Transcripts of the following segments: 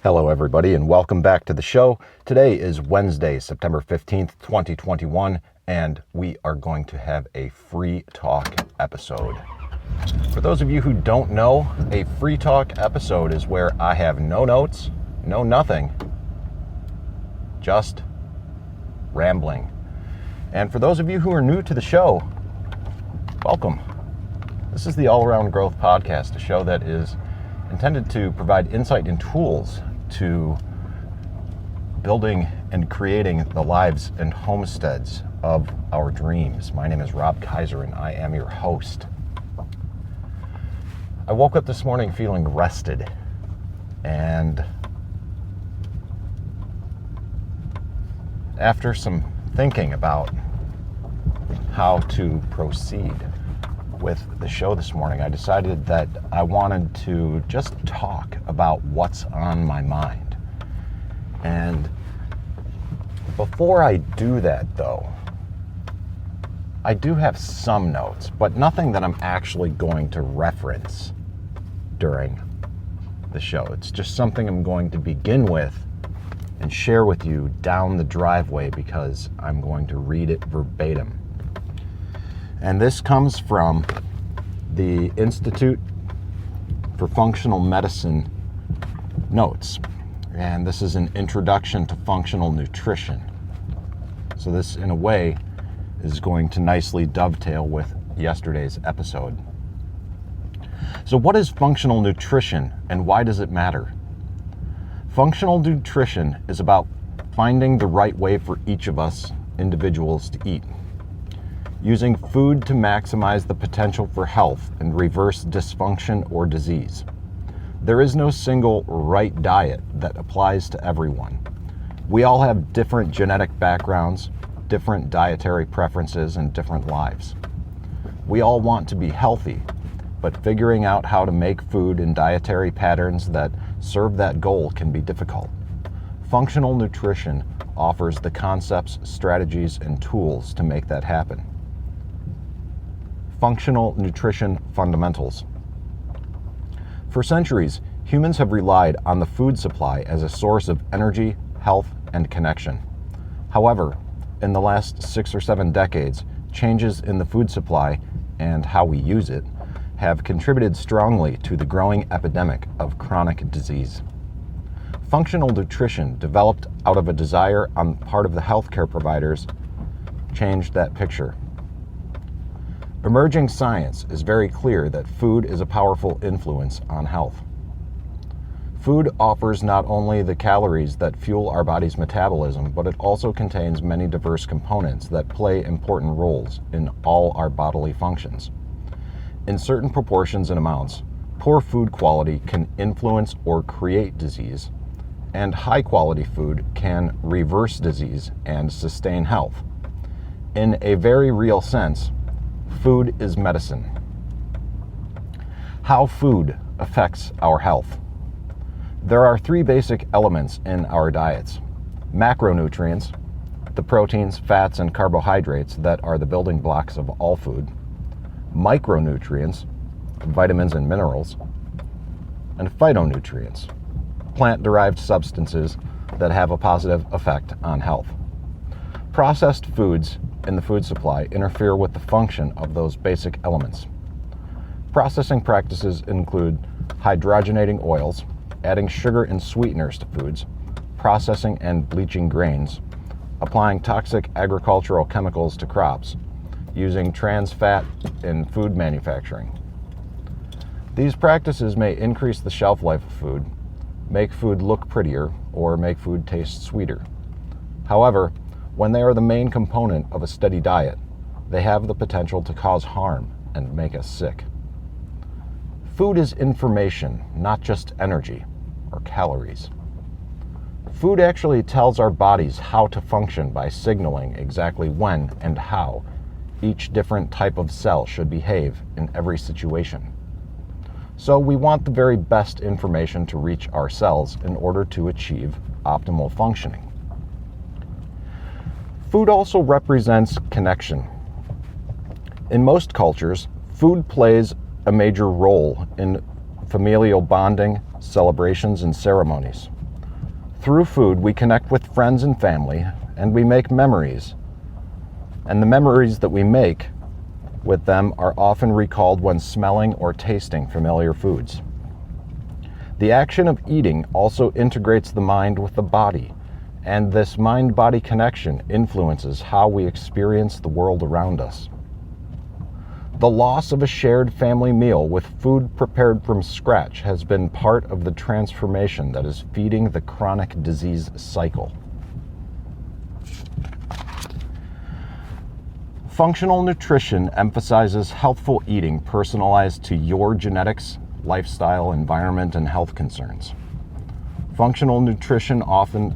Hello everybody and welcome back to the show. Today is Wednesday, September 15th, 2021, and we are going to have a free talk episode. For those of you who don't know, a free talk episode is where I have no notes, no nothing, just rambling. And for those of you who are new to the show, welcome. This is the All Around Growth Podcast, a show that is intended to provide insight and tools to building and creating the lives and homesteads of our dreams. My name is Rob Kaiser and I am your host. I woke up this morning feeling rested and after some thinking about how to proceed with the show this morning, I decided that I wanted to just talk about what's on my mind. And before I do that, though, I do have some notes, but nothing that I'm actually going to reference during the show. It's just something I'm going to begin with and share with you down the driveway because I'm going to read it verbatim. And this comes from the Institute for Functional Medicine notes. And this is an introduction to functional nutrition. So this, in a way, is going to nicely dovetail with yesterday's episode. So what is functional nutrition and why does it matter? Functional nutrition is about finding the right way for each of us individuals to eat. Using food to maximize the potential for health and reverse dysfunction or disease. There is no single right diet that applies to everyone. We all have different genetic backgrounds, different dietary preferences, and different lives. We all want to be healthy, but figuring out how to make food and dietary patterns that serve that goal can be difficult. Functional nutrition offers the concepts, strategies, and tools to make that happen. Functional nutrition fundamentals. For centuries, humans have relied on the food supply as a source of energy, health, and connection. However, in the last 6 or 7 decades, changes in the food supply and how we use it have contributed strongly to the growing epidemic of chronic disease. Functional nutrition, developed out of a desire on the part of the healthcare providers, changed that picture. Emerging science is very clear that food is a powerful influence on health. Food offers not only the calories that fuel our body's metabolism, but it also contains many diverse components that play important roles in all our bodily functions. In certain proportions and amounts, poor food quality can influence or create disease, and high-quality food can reverse disease and sustain health. In a very real sense, food is medicine. How food affects our health. There are 3 basic elements in our diets. Macronutrients, the proteins, fats, and carbohydrates that are the building blocks of all food. Micronutrients, vitamins and minerals. And phytonutrients, plant-derived substances that have a positive effect on health. Processed foods in the food supply interfere with the function of those basic elements. Processing practices include hydrogenating oils, adding sugar and sweeteners to foods, processing and bleaching grains, applying toxic agricultural chemicals to crops, using trans fat in food manufacturing. These practices may increase the shelf life of food, make food look prettier, or make food taste sweeter. However, when they are the main component of a steady diet, they have the potential to cause harm and make us sick. Food is information, not just energy or calories. Food actually tells our bodies how to function by signaling exactly when and how each different type of cell should behave in every situation. So we want the very best information to reach our cells in order to achieve optimal functioning. Food also represents connection. In most cultures, food plays a major role in familial bonding, celebrations, and ceremonies. Through food, we connect with friends and family, and we make memories. And the memories that we make with them are often recalled when smelling or tasting familiar foods. The action of eating also integrates the mind with the body, and this mind-body connection influences how we experience the world around us. The loss of a shared family meal with food prepared from scratch has been part of the transformation that is feeding the chronic disease cycle. Functional nutrition emphasizes healthful eating personalized to your genetics, lifestyle, environment, and health concerns. Functional nutrition often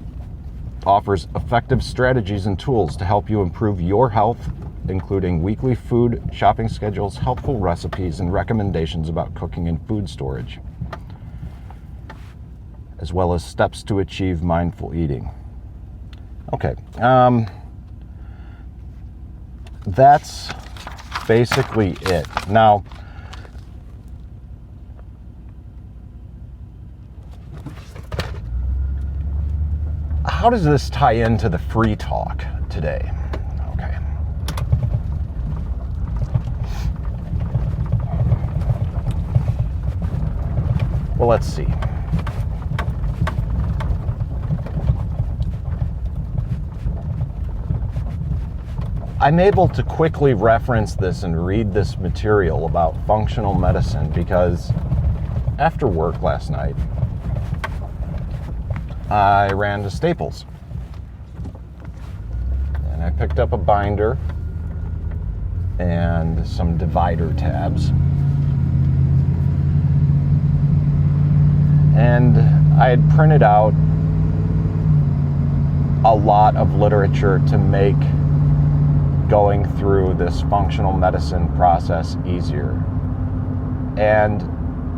offers effective strategies and tools to help you improve your health, including weekly food shopping schedules, helpful recipes, and recommendations about cooking and food storage, as well as steps to achieve mindful eating. Okay, that's basically it. Now, how does this tie into the free talk today? Okay. Well, let's see. I'm able to quickly reference this and read this material about functional medicine because after work last night, I ran to Staples and I picked up a binder and some divider tabs, and I had printed out a lot of literature to make going through this functional medicine process easier. And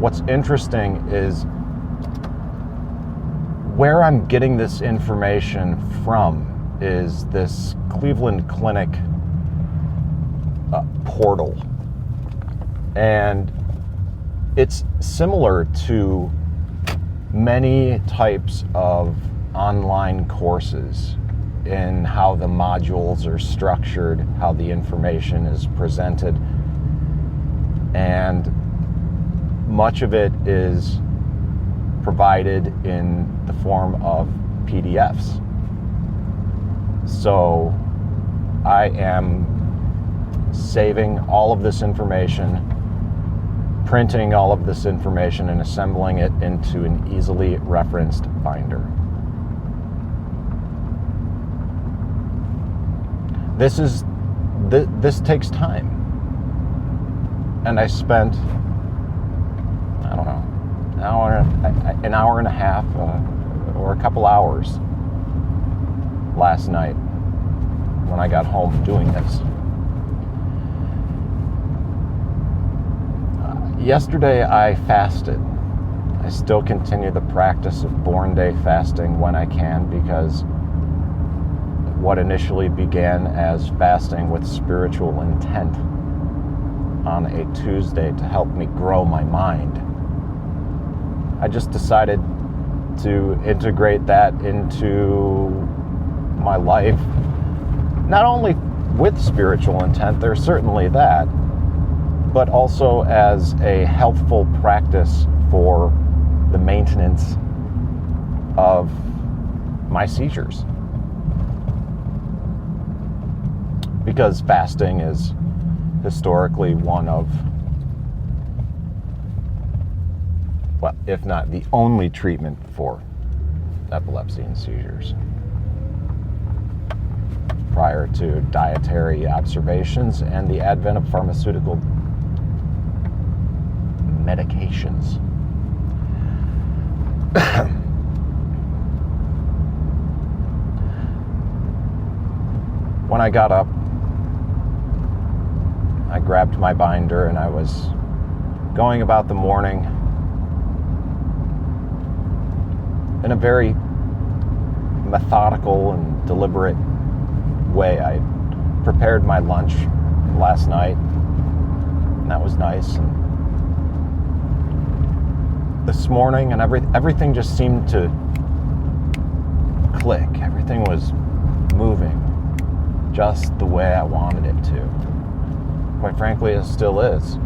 what's interesting is where I'm getting this information from is this Cleveland Clinic portal. And it's similar to many types of online courses in how the modules are structured, how the information is presented, and much of it is provided in the form of PDFs. So I am saving all of this information, printing all of this information, and assembling it into an easily referenced binder. This takes time, and I spent, I don't know, an hour and a half or a couple hours last night when I got home doing this. Yesterday I fasted. I still continue the practice of born day fasting when I can, because what initially began as fasting with spiritual intent on a Tuesday to help me grow my mind, I just decided to integrate that into my life, not only with spiritual intent, there's certainly that, but also as a healthful practice for the maintenance of my seizures. Because fasting is historically one of, well, if not the only treatment for epilepsy and seizures. Prior to dietary observations and the advent of pharmaceutical medications. When I got up, I grabbed my binder and I was going about the morning in a very methodical and deliberate way. I prepared my lunch last night, and that was nice. And this morning, and everything just seemed to click. Everything was moving just the way I wanted it to. Quite frankly, it still is.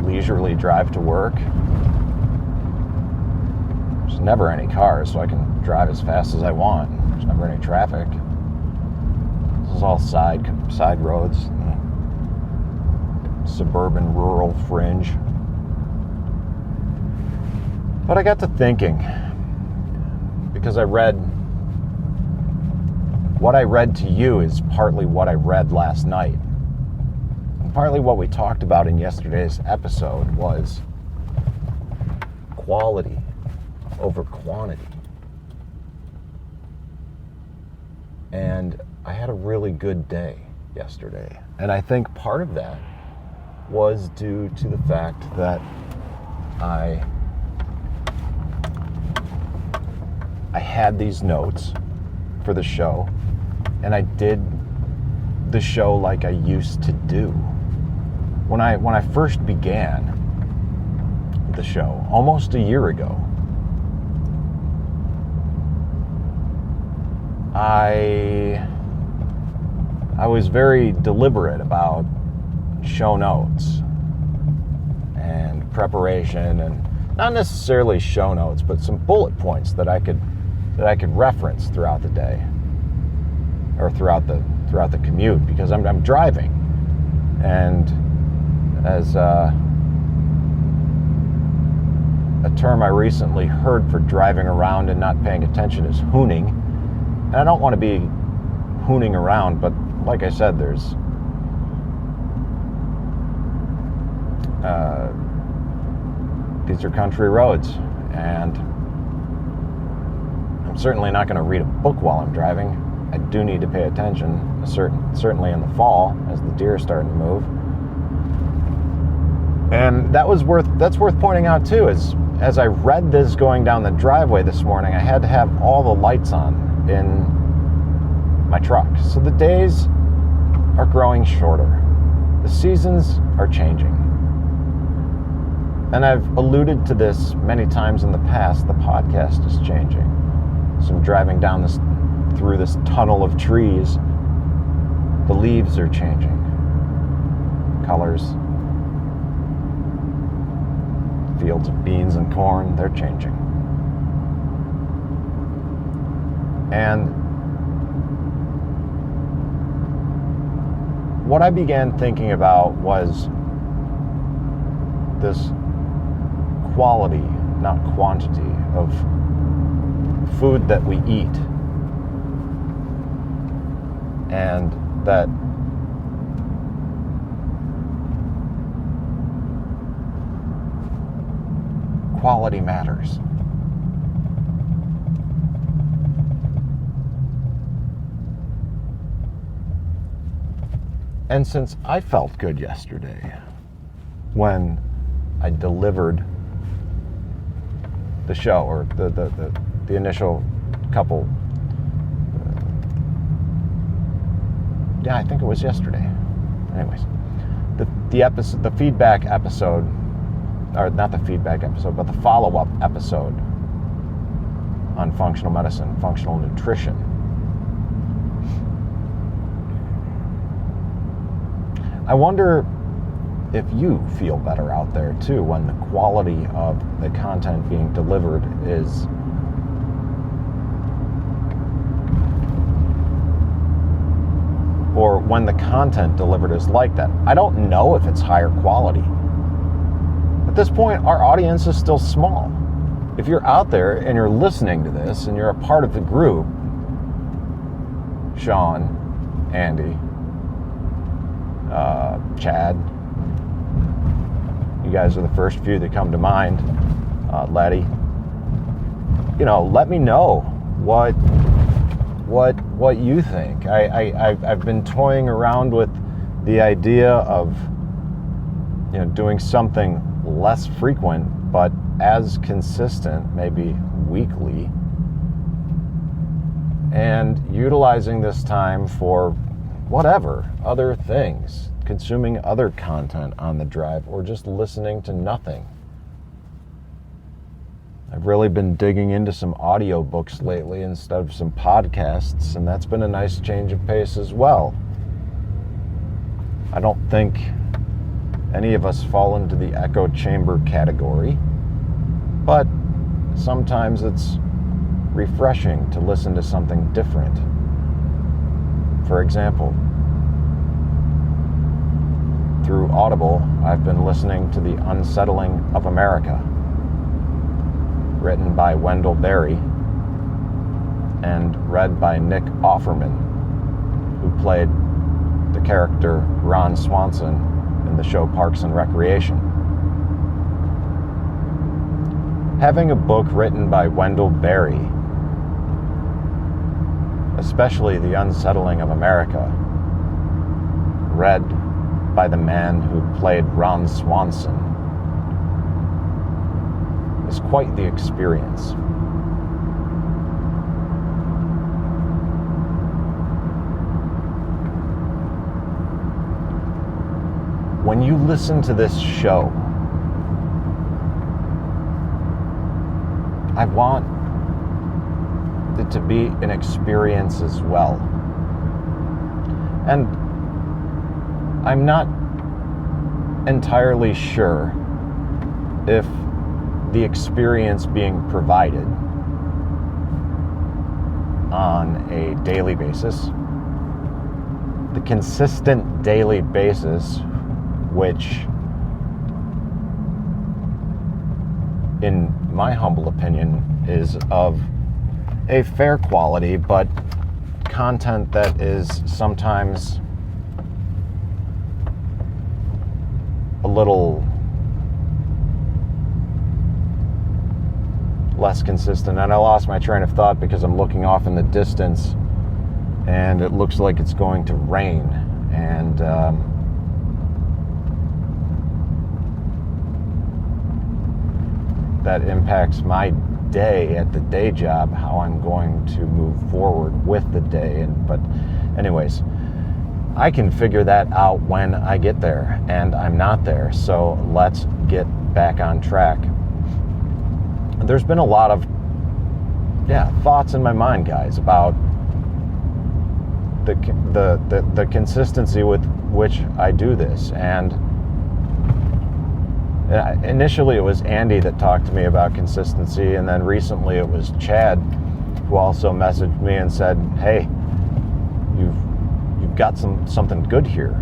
Leisurely drive to work. There's never any cars, so I can drive as fast as I want. There's never any traffic. This is all side roads, suburban, rural fringe. But I got to thinking, because what I read to you is partly what I read last night. And partly what we talked about in yesterday's episode was quality over quantity. And I had a really good day yesterday. And I think part of that was due to the fact that I had these notes for the show, and I did the show like I used to do. When I first began the show almost a year ago, I was very deliberate about show notes and preparation, and not necessarily show notes, but some bullet points that I could reference throughout the day or throughout the commute, because I'm driving, and as a term I recently heard for driving around and not paying attention is hooning. And I don't want to be hooning around, but like I said, these are country roads, and I'm certainly not going to read a book while I'm driving. I do need to pay attention, certainly in the fall as the deer are starting to move. And that's worth pointing out too. As I read this going down the driveway this morning, I had to have all the lights on in my truck. So the days are growing shorter. The seasons are changing. And I've alluded to this many times in the past. The podcast is changing. So I'm driving down through this tunnel of trees. The leaves are changing. Colors. Fields of beans and corn, they're changing. And what I began thinking about was this quality, not quantity, of food that we eat. And that quality matters. And since I felt good yesterday when I delivered the show, or the initial couple, I think it was yesterday. Anyways, the feedback episode, or not the feedback episode, but the follow-up episode on functional medicine, functional nutrition. I wonder if you feel better out there too when the quality of the content being delivered is or when the content delivered is like that. I don't know if it's higher quality. At this point, our audience is still small. If you're out there and you're listening to this and you're a part of the group, Sean, Andy, Chad, you guys are the first few that come to mind. Letty, let me know what you think. I've been toying around with the idea of doing something less frequent but as consistent, maybe weekly, and utilizing this time for whatever other things, consuming other content on the drive, or just listening to nothing. I've really been digging into some audiobooks lately instead of some podcasts, and that's been a nice change of pace as well. I don't think any of us fall into the echo chamber category, but sometimes it's refreshing to listen to something different. For example, through Audible, I've been listening to The Unsettling of America, written by Wendell Berry and read by Nick Offerman, who played the character Ron Swanson in the show Parks and Recreation. Having a book written by Wendell Berry, especially The Unsettling of America, read by the man who played Ron Swanson, is quite the experience. When you listen to this show, I want it to be an experience as well. And I'm not entirely sure if the experience being provided on a daily basis, the consistent daily basis, which in my humble opinion is of a fair quality, but content that is sometimes a little less consistent. And I lost my train of thought because I'm looking off in the distance and it looks like it's going to rain, and that impacts my day at the day job, how I'm going to move forward with the day. But anyways, I can figure that out when I get there, and I'm not there. So let's get back on track. There's been a lot of thoughts in my mind, guys, about the consistency with which I do this. And initially it was Andy that talked to me about consistency, and then recently it was Chad who also messaged me and said, hey, you've got something good here,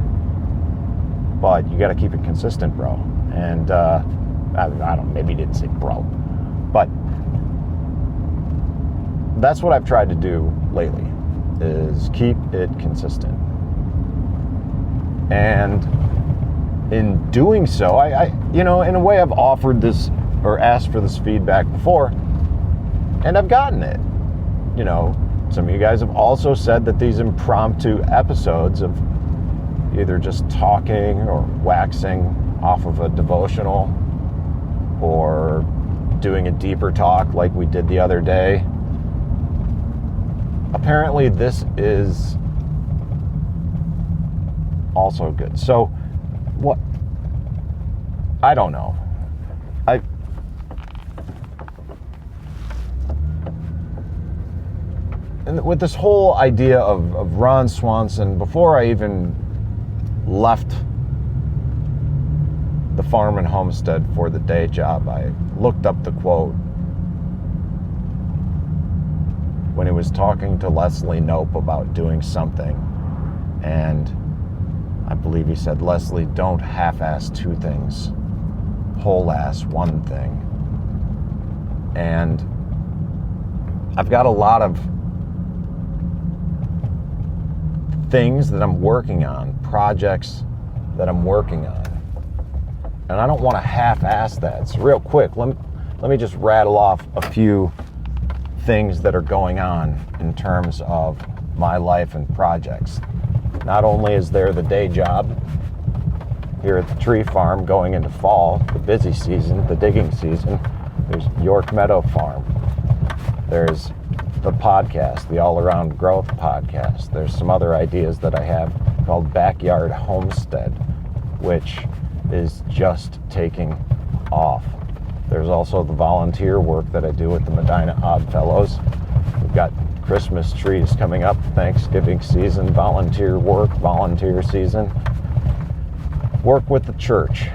but you got to keep it consistent, bro. And I don't, maybe he didn't say bro, but that's what I've tried to do lately, is keep it consistent. And in doing so, I in a way I've offered this or asked for this feedback before, and I've gotten it. Some of you guys have also said that these impromptu episodes of either just talking or waxing off of a devotional or doing a deeper talk like we did the other day, apparently this is also good. So what? I don't know. And with this whole idea of Ron Swanson, before I even left the farm and homestead for the day job, I looked up the quote when he was talking to Leslie Knope about doing something. And I believe he said, Leslie, don't half-ass two things, whole-ass one thing. And I've got a lot of things that I'm working on, projects that I'm working on, and I don't want to half-ass that. So real quick, let me just rattle off a few things that are going on in terms of my life and projects. Not only is there the day job here at the tree farm going into fall, the busy season, the digging season, there's York Meadow Farm, there's the podcast, the All Around Growth podcast. There's some other ideas that I have called Backyard Homestead, which is just taking off. There's also the volunteer work that I do with the Medina Odd Fellows. We've got Christmas trees coming up, Thanksgiving season, volunteer work, volunteer season. Work with the church.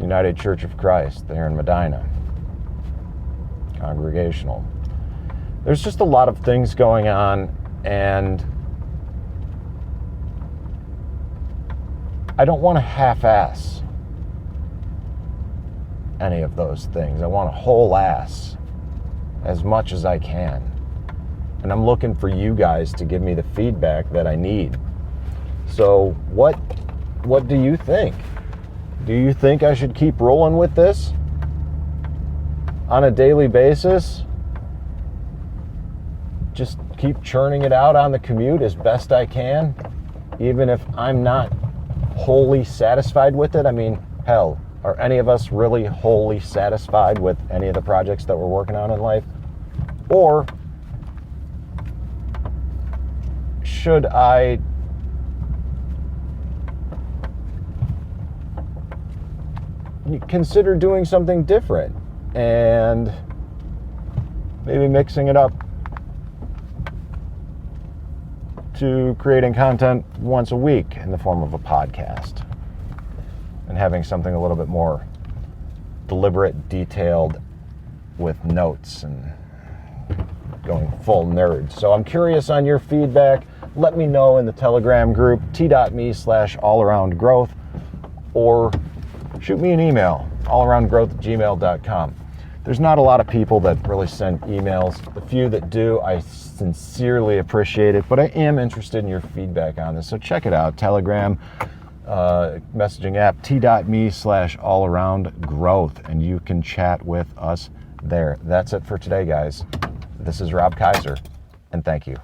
United Church of Christ there in Medina. Congregational. There's just a lot of things going on, and I don't want to half-ass any of those things. I want to whole ass as much as I can. And I'm looking for you guys to give me the feedback that I need. So what do you think? Do you think I should keep rolling with this on a daily basis? Just keep churning it out on the commute as best I can, even if I'm not wholly satisfied with it? I mean, hell, are any of us really wholly satisfied with any of the projects that we're working on in life? Or should I consider doing something different and maybe mixing it up to creating content once a week in the form of a podcast and having something a little bit more deliberate, detailed, with notes and going full nerd? So I'm curious on your feedback. Let me know in the Telegram group, t.me/allaroundgrowth, or shoot me an email, allaroundgrowth@gmail.com. There's not a lot of people that really send emails. The few that do, I sincerely appreciate it, but I am interested in your feedback on this. So check it out, Telegram messaging app, t.me/allaroundgrowth, and you can chat with us there. That's it for today, guys. This is Rob Kaiser, and thank you.